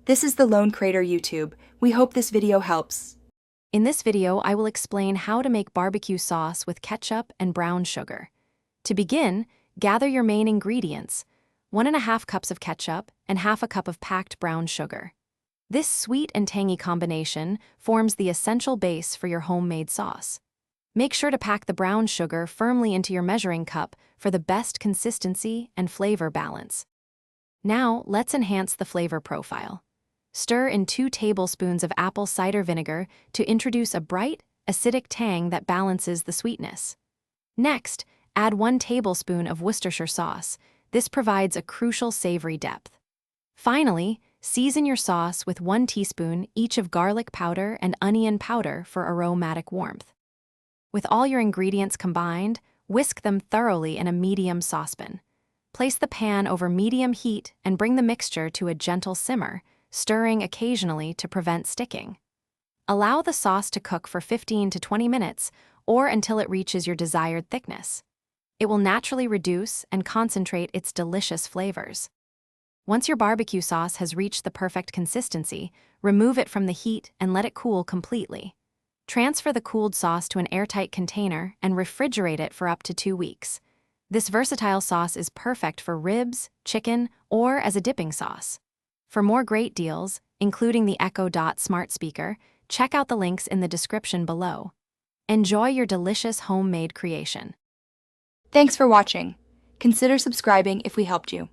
This is the Lone Crater YouTube. We hope this video helps. In this video, I will explain how to make barbecue sauce with ketchup and brown sugar. To begin, gather your main ingredients, 1.5 cups of ketchup and half a cup of packed brown sugar. This sweet and tangy combination forms the essential base for your homemade sauce. Make sure to pack the brown sugar firmly into your measuring cup for the best consistency and flavor balance. Now, let's enhance the flavor profile. Stir in 2 tablespoons of apple cider vinegar to introduce a bright, acidic tang that balances the sweetness. Next, add 1 tablespoon of Worcestershire sauce. This provides a crucial savory depth. Finally, season your sauce with 1 teaspoon each of garlic powder and onion powder for aromatic warmth. With all your ingredients combined, whisk them thoroughly in a medium saucepan. Place the pan over medium heat and bring the mixture to a gentle simmer, stirring occasionally to prevent sticking. Allow the sauce to cook for 15 to 20 minutes or until it reaches your desired thickness. It will naturally reduce and concentrate its delicious flavors. Once your barbecue sauce has reached the perfect consistency, remove it from the heat and let it cool completely. Transfer the cooled sauce to an airtight container and refrigerate it for up to 2 weeks. This versatile sauce is perfect for ribs, chicken, or as a dipping sauce. For more great deals, including the Echo Dot smart speaker, check out the links in the description below. Enjoy your delicious homemade creation. Thanks for watching. Consider subscribing if we helped you.